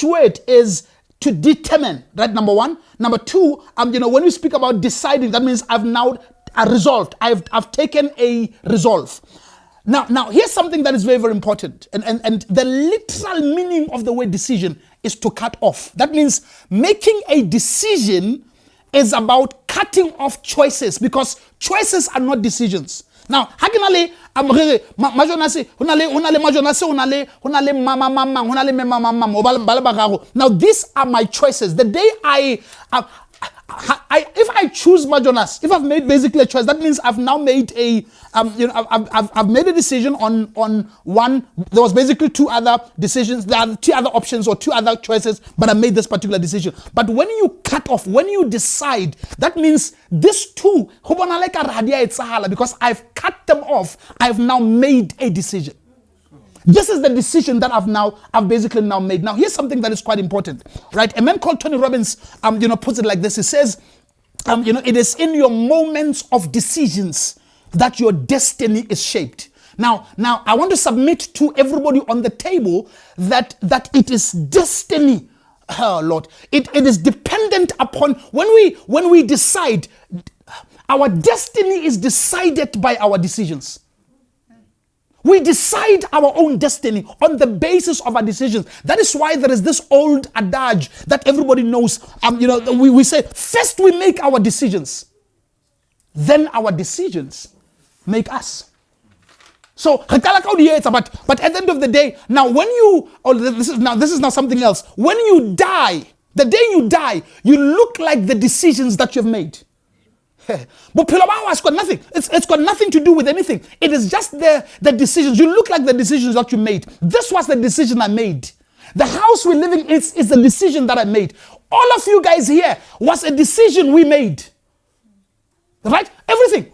English word is to determine, right? Number one. Number two, when we speak about deciding, that means I've now resolved. I've taken a resolve. Now, here's something that is very, very important. And the literal meaning of the word decision is to cut off. That means making a decision is about cutting off choices, because choices are not decisions. Now, hakinale majonase now these are my choices. The day if I choose Majonas, if I've made basically a choice, that means I've now made a I've made a decision on one. There was basically two other decisions. There are two other options or two other choices, but I made this particular decision. But when you cut off, when you decide, that means this two, because I've cut them off, I've now made a decision. This is the decision that I've basically now made. Now, here's something that is quite important, right? A man called Tony Robbins, puts it like this. He says, it is in your moments of decisions that your destiny is shaped. Now, I want to submit to everybody on the table that it is destiny. Oh, Lord, it is dependent upon when we decide. Our destiny is decided by our decisions. We decide our own destiny on the basis of our decisions. That is why there is this old adage that everybody knows. We say, first we make our decisions, then our decisions make us. So, but at the end of the day, now this is now something else. When you die, the day you die, you look like the decisions that you've made. But it's got nothing. It's got nothing to do with anything. It is just the decisions. You look like the decisions that you made. This was the decision I made. The house we're living in is the decision that I made. All of you guys here was a decision we made. Right? Everything.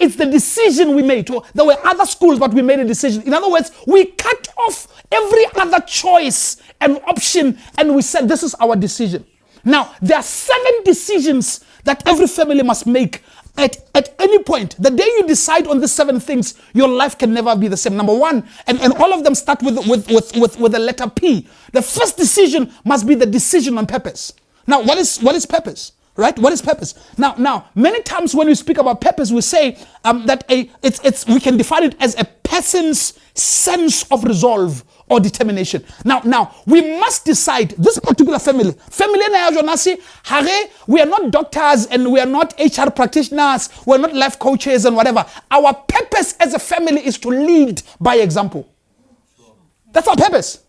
It's the decision we made. There were other schools, but we made a decision. In other words, we cut off every other choice and option, and we said, this is our decision. Now, there are 7 decisions that every family must make at any point. The day you decide on these 7 things, your life can never be the same. Number 1, and all of them start with the letter P. The first decision must be the decision on purpose. Now, what is purpose? Right? What is purpose? Now, many times when we speak about purpose, we say that we can define it as a person's sense of resolve or determination. Now, we must decide, this particular family, we are not doctors and we are not HR practitioners, we are not life coaches and whatever. Our purpose as a family is to lead by example. That's our purpose.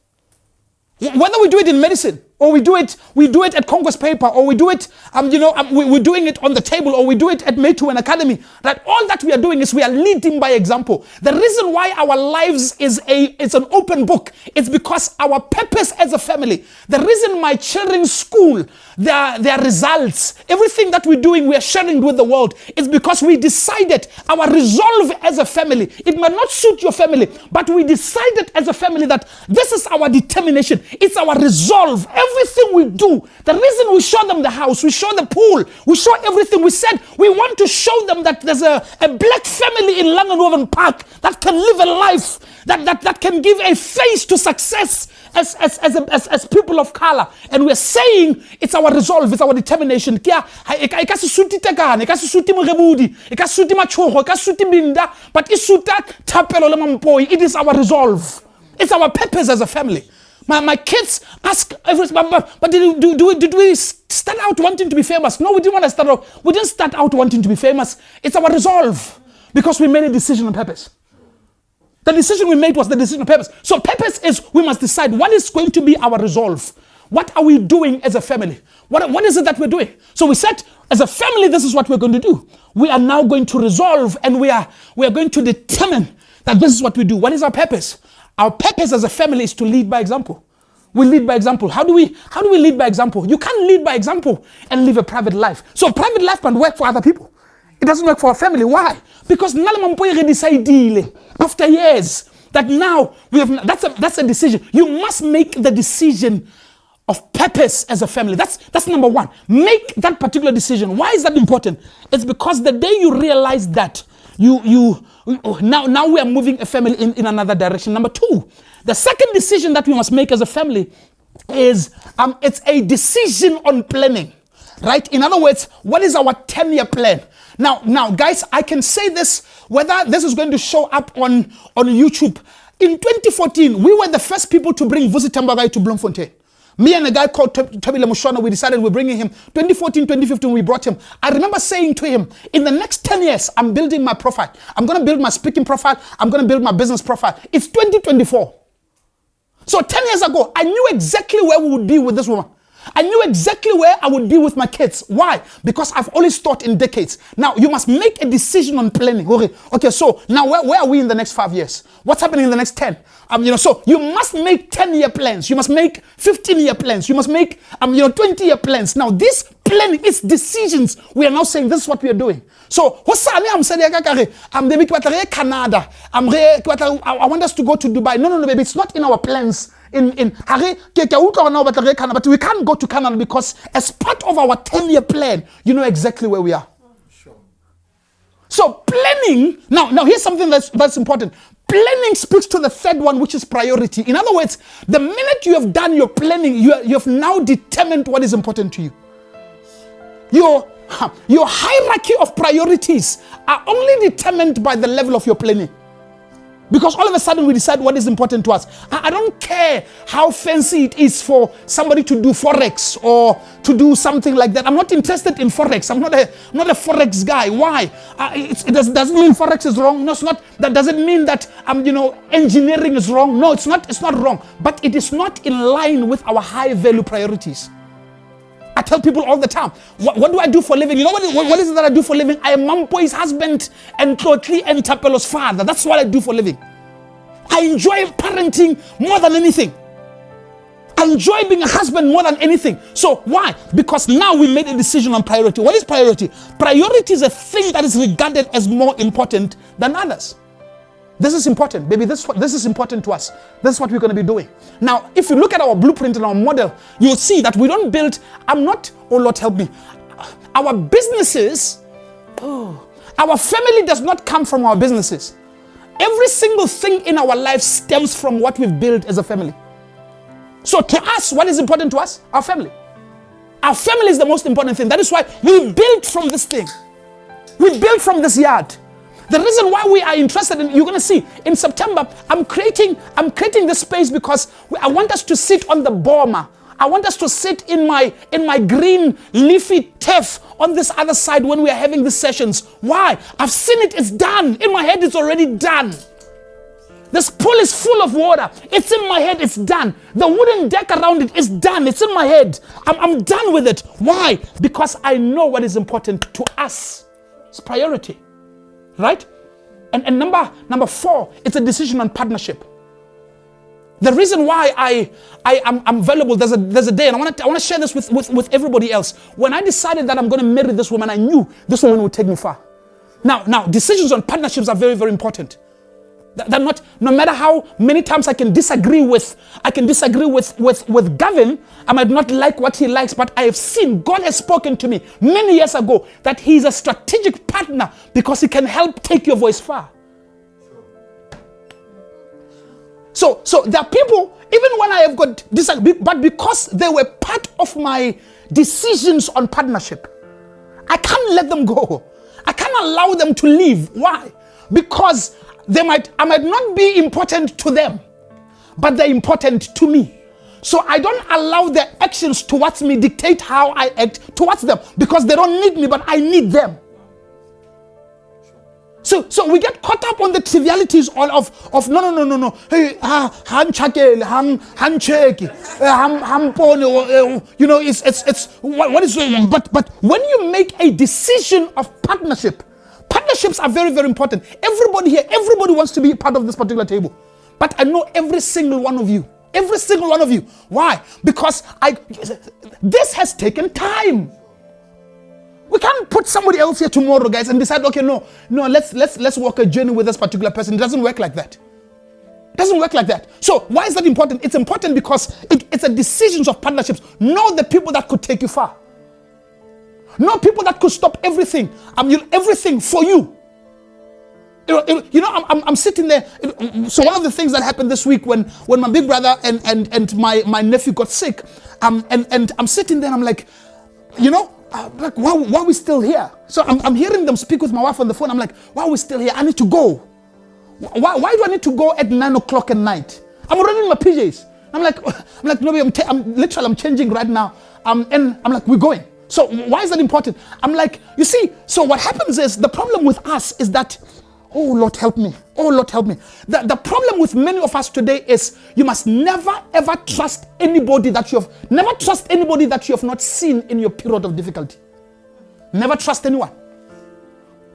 Whether we do it in medicine, or we do it at Congress paper, or we do it, we're doing it on the table, or we do it at Maytu and Academy. That all that we are doing is we are leading by example. The reason why our lives is an open book, it's because our purpose as a family. The reason my children's school, their results, everything that we're doing, we are sharing with the world, is because we decided our resolve as a family. It might not suit your family, but we decided as a family that this is our determination. It's our resolve. Everything we do, the reason we show them the house, we show the pool, we show everything. We said we want to show them that there's a black family in Langenhoven Park that can live a life, that can give a face to success as people of color. And we're saying it's our resolve, it's our determination. But it is our resolve. It's our purpose as a family. My kids ask everything, but did we start out wanting to be famous? No, we didn't want to start out. We didn't start out wanting to be famous. It's our resolve, because we made a decision on purpose. The decision we made was the decision on purpose. So purpose is we must decide what is going to be our resolve. What are we doing as a family? What is it that we're doing? So we said, as a family, this is what we're going to do. We are now going to resolve, and we are going to determine that this is what we do. What is our purpose? Our purpose as a family is to lead by example. We lead by example. How do we lead by example? You can't lead by example and live a private life. So private life can work for other people. It doesn't work for a family. Why? Because after years that now that's a decision. You must make the decision of purpose as a family. That's number 1. Make that particular decision. Why is that important? It's because the day you realize that, now we are moving a family in another direction. Number two, the second decision that we must make as a family is it's a decision on planning, right? In other words, what is our 10-year plan? Now, guys, I can say this, whether this is going to show up on YouTube. In 2014, we were the first people to bring Vusi Tambagai to Bloemfontein. Me and a guy called Tobile Mushwana, we decided we're bringing him. 2014, 2015, we brought him. I remember saying to him, in the next 10 years, I'm building my profile. I'm going to build my speaking profile. I'm going to build my business profile. It's 2024. So 10 years ago, I knew exactly where we would be with this woman. I knew exactly where I would be with my kids. Why? Because I've always thought in decades. Now, you must make a decision on planning. Okay, so now where are we in the next 5 years? What's happening in the next 10? So you must make 10-year plans. You must make 15-year plans. You must make 20-year plans. Now, this planning is decisions. We are now saying this is what we are doing. So, I'm saying, Canada. I want us to go to Dubai. No, baby, it's not in our plans. But we can't go to Canada because as part of our 10-year plan, you know exactly where we are. Sure. So planning, now here's something that's important. Planning speaks to the third one, which is priority. In other words, the minute you have done your planning, you have now determined what is important to you. Your hierarchy of priorities are only determined by the level of your planning. Because all of a sudden we decide what is important to us. I don't care how fancy it is for somebody to do Forex or to do something like that. I'm not interested in Forex. I'm not a Forex guy. Why? It doesn't mean Forex is wrong. No, it's not. That doesn't mean that engineering is wrong. No, it's not. It's not wrong. But it is not in line with our high value priorities. I tell people all the time, what do I do for a living? You know what is it that I do for a living? I am Mampo's husband and Totli and Tapelo's father. That's what I do for a living. I enjoy parenting more than anything. I enjoy being a husband more than anything. So why? Because now we made a decision on priority. What is priority? Priority is a thing that is regarded as more important than others. This is important, baby. This is important to us. This is what we're going to be doing. Now, if you look at our blueprint and our model, you'll see that we don't build, oh Lord help me. Our businesses, our family does not come from our businesses. Every single thing in our life stems from what we've built as a family. So to us, what is important to us? Our family. Our family is the most important thing. That is why we built from this thing. We built from this yard. The reason why we are interested in, you're going to see, in September, I'm creating this space because I want us to sit on the boma. I want us to sit in my green leafy turf on this other side when we are having these sessions. Why? I've seen it, it's done. In my head, it's already done. This pool is full of water. It's in my head, it's done. The wooden deck around it is done. It's in my head. I'm done with it. Why? Because I know what is important to us. It's priority. Right? And number 4, it's a decision on partnership. The reason why I'm available, there's a day, and I want to share this with everybody else. When I decided that I'm going to marry this woman, I knew this woman would take me far. Now decisions on partnerships are very, very important. They're not, no matter how many times I can disagree with Gavin, I might not like what he likes, but I have seen, God has spoken to me many years ago that he's a strategic partner because he can help take your voice far. So there are people, even when I have got disagree, but because they were part of my decisions on partnership, I can't let them go. I can't allow them to leave. Why? Because I might not be important to them, but they're important to me. So I don't allow their actions towards me dictate how I act towards them, because they don't need me, but I need them. So we get caught up on the trivialities of no. Hey, it's what is going on? But when you make a decision of partnership, partnerships are very, very important. Everybody wants to be part of this particular table. But I know every single one of you. Every single one of you. Why? Because this has taken time. We can't put somebody else here tomorrow, guys, and decide, okay, no, let's walk a journey with this particular person. It doesn't work like that. It doesn't work like that. So why is that important? It's important because it's a decision of partnerships. Know the people that could take you far. Know people that could stop everything. Everything for you. I'm sitting there. So one of the things that happened this week when my big brother and my nephew got sick, and I'm sitting there and I'm like, like, why are we still here? So I'm hearing them speak with my wife on the phone. I'm like, why are we still here? I need to go. Why do I need to go at 9 o'clock at night? I'm already in my PJs. I'm like, no, I'm changing right now. And I'm like, we're going. So why is that important? I'm like, you see, so what happens is, the problem with us is that, oh Lord help me. Oh Lord help me. The problem with many of us today is, you must never ever trust anybody that you have not seen in your period of difficulty. Never trust anyone.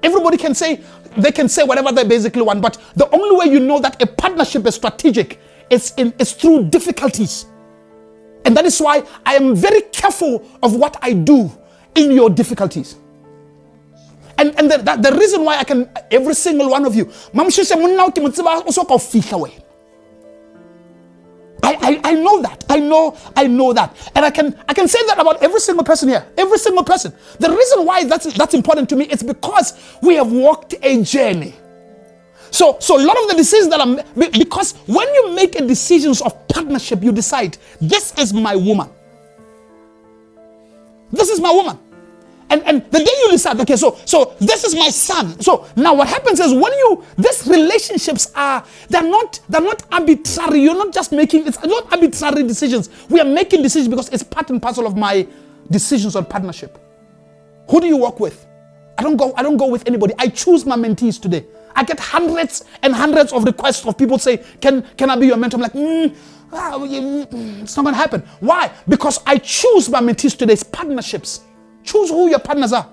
Everybody can say whatever they basically want, but the only way you know that a partnership is strategic is through difficulties. And that is why I am very careful of what I do in your difficulties. And the reason why I can, every single one of you, I know that. I know that. And I can say that about every single person here. Every single person. The reason why that's important to me is because we have walked a journey. So a lot of the decisions because when you make a decisions of partnership, you decide, this is my woman. This is my woman. And the day you decide, okay, so this is my son. So now what happens is, these relationships they're not arbitrary. You're not just making, it's not arbitrary decisions. We are making decisions because it's part and parcel of my decisions on partnership. Who do you work with? I don't go with anybody. I choose my mentees today. I get hundreds and hundreds of requests of people say, can I be your mentor? I'm like, it's not going to happen. Why? Because I choose my mentees today. It's partnerships. Choose who your partners are.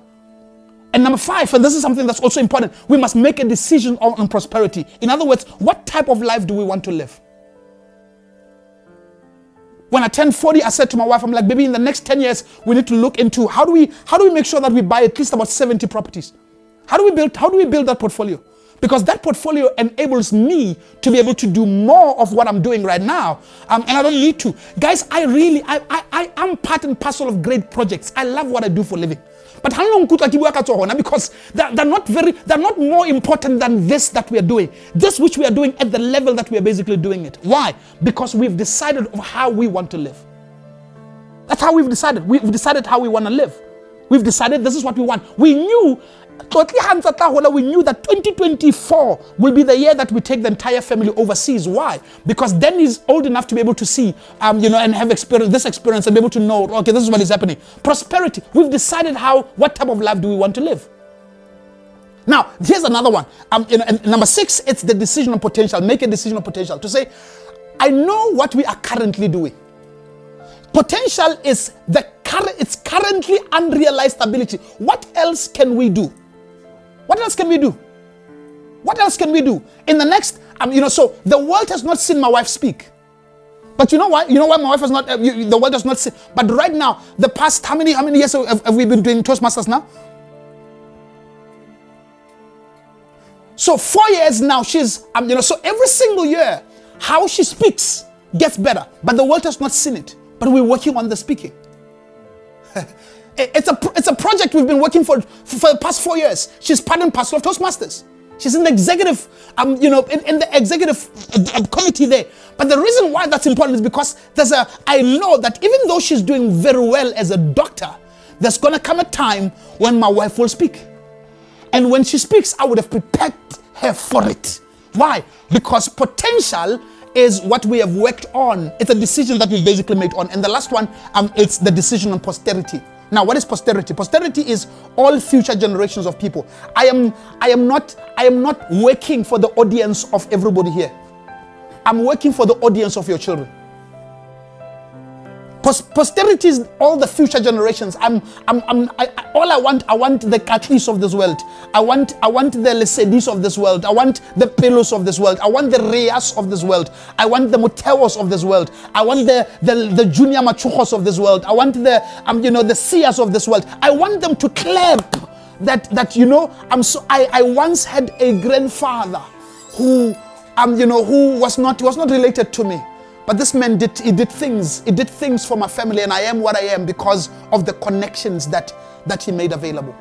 And number 5, and this is something that's also important, we must make a decision on prosperity. In other words, what type of life do we want to live? When I turned 40, I said to my wife, I'm like, baby, in the next 10 years, we need to look into how do we make sure that we buy at least about 70 properties? How do we build that portfolio? Because that portfolio enables me to be able to do more of what I'm doing right now. And I don't need to. Guys, I'm part and parcel of great projects. I love what I do for a living. But how long could I keep working? Because they're not more important than this that we are doing. This which we are doing at the level that we are basically doing it. Why? Because we've decided how we want to live. That's how we've decided. We've decided how we want to live. We've decided this is what we want. We knew that 2024 will be the year that we take the entire family overseas. Why? Because then he's old enough to be able to see, and have this experience and be able to know, okay, this is what is happening. Prosperity. We've decided what type of life do we want to live. Now, here's another one. And number 6, it's the decision on potential. Make a decision on potential. To say, I know what we are currently doing. Potential is it's currently unrealized ability. What else can we do? What else can we do? What else can we do? In the next, so the world has not seen my wife speak. But you know why? You know why my wife has not, the world has not seen. But right now, the past, how many years have we been doing Toastmasters now? So 4 years now, she's, so every single year, how she speaks gets better. But the world has not seen it. But we're working on the speaking. It's a project we've been working for the past 4 years. She's part and parcel of Toastmasters. She's in the executive, in the executive committee there. But the reason why that's important is because I know that even though she's doing very well as a doctor, there's going to come a time when my wife will speak. And when she speaks, I would have prepared her for it. Why? Because potential is what we have worked on. It's a decision that we've basically made on. And the last one, it's the decision on posterity. Now, what is posterity? Posterity is all future generations of people. I am not working for the audience of everybody here. I'm working for the audience of your children. Posterity is all the future generations. I want the Katlis of this world. I want the Lesedis of this world. I want the Pelos of this world. I want the Reyas of this world. I want the Moteos of this world. I want the Junior Machujos of this world. I want the Sias of this world. I want them to clap that I once had a grandfather who was not related to me. But this man did things for my family, and I am what I am because of the connections that he made available.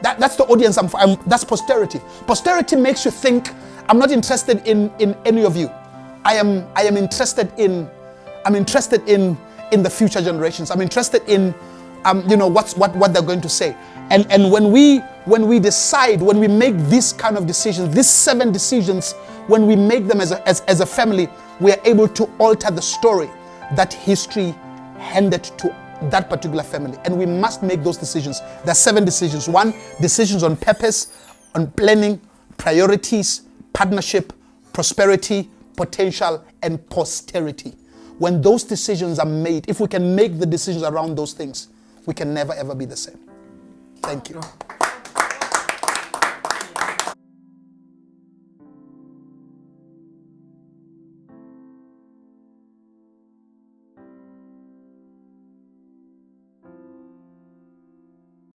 That's the audience that's posterity. Posterity makes you think, I'm not interested in any of you. I am interested in the future generations. I'm interested in what they're going to say. And when we decide, when we make these kind of decisions, these 7 decisions, when we make them as a family, we are able to alter the story that history handed to that particular family. And we must make those decisions. There are 7 decisions. 1, decisions on purpose, on planning, priorities, partnership, prosperity, potential, and posterity. When those decisions are made, if we can make the decisions around those things, we can never ever be the same. Thank you.